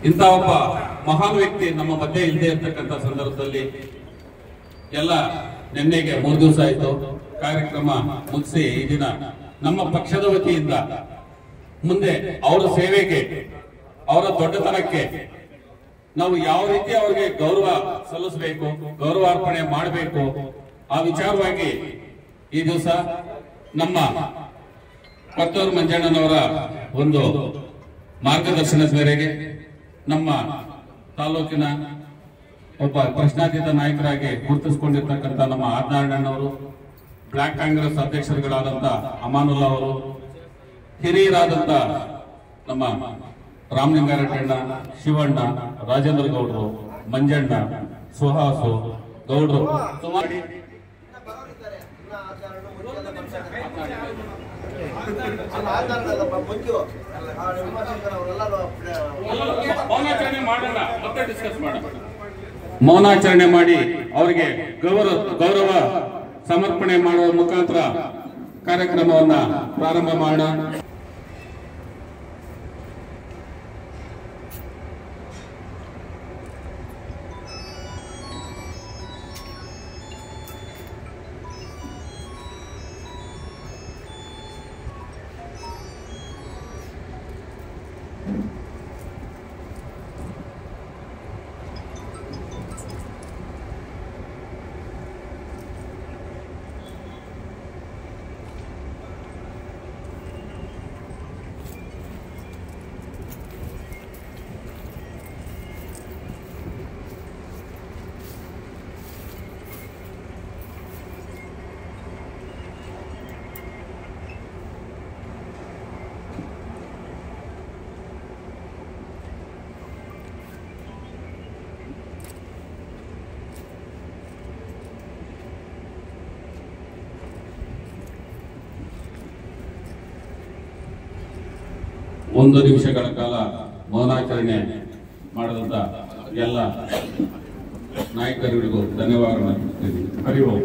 ಇಂಥ ಒಬ್ಬ ಮಹಾನ್ ವ್ಯಕ್ತಿ ನಮ್ಮ ಮಧ್ಯೆ ಇಲ್ಲದೆ ಇರ್ತಕ್ಕಂಥ ಸಂದರ್ಭದಲ್ಲಿ ಎಲ್ಲ ನಿನ್ನೆಗೆ 3 ದಿವಸ ಆಯ್ತು ಕಾರ್ಯಕ್ರಮ ಮುಗಿಸಿ ಈ ದಿನ ನಮ್ಮ ಪಕ್ಷದ ವತಿಯಿಂದ ಮುಂದೆ ಅವರ ಸೇವೆಗೆ ಅವರ ದೊಡ್ಡತನಕ್ಕೆ ನಾವು ಯಾವ ರೀತಿ ಅವರಿಗೆ ಗೌರವ ಸಲ್ಲಿಸಬೇಕು, ಗೌರವಾರ್ಪಣೆ ಮಾಡಬೇಕು, ಆ ವಿಚಾರವಾಗಿ ಈ ದಿವಸ ನಮ್ಮ ಕೊತ್ತೂರು ಮಂಜಣ್ಣನವರ ಒಂದು ಮಾರ್ಗದರ್ಶನದ ಮೇರೆಗೆ ನಮ್ಮ ತಾಲೂಕಿನ ಒಬ್ಬ ಪ್ರಶ್ನಾತೀತ ನಾಯಕರಾಗಿ ಗುರುತಿಸಿಕೊಂಡಿರ್ತಕ್ಕಂಥ ನಮ್ಮ ಆರ್ನಾಳಣ್ಣವರು, ಬ್ಲಾಕ್ ಕಾಂಗ್ರೆಸ್ ಅಧ್ಯಕ್ಷರುಗಳಾದಂಥ ಅಮಾನುಲ್ಲಾ ಅವರು, ಹಿರಿಯರಾದಂಥ ನಮ್ಮ ರಾಮಲಿಂಗಾರೆಡ್ಡಣ್ಣ, ಶಿವಣ್ಣ, ರಾಜೇಂದ್ರ ಗೌಡರು, ಮಂಜಣ್ಣ, ಸುಹಾಸು ಗೌಡರು ಸುಮಾರು ಮೌನಾಚರಣೆ ಮಾಡಿ ಅವರಿಗೆ ಗೌರವ ಸಮರ್ಪಣೆ ಮಾಡುವ ಮುಖಾಂತರ ಕಾರ್ಯಕ್ರಮವನ್ನ ಪ್ರಾರಂಭ ಮಾಡೋಣ. ಒಂದು ನಿಮಿಷಗಳ ಕಾಲ ಮೌನಾಚರಣೆ ಮಾಡಿದಂತ ಎಲ್ಲ ನಾಯಕರುಗಳಿಗೂ ಧನ್ಯವಾದಗಳನ್ನು ಹರಿ ಓಂ.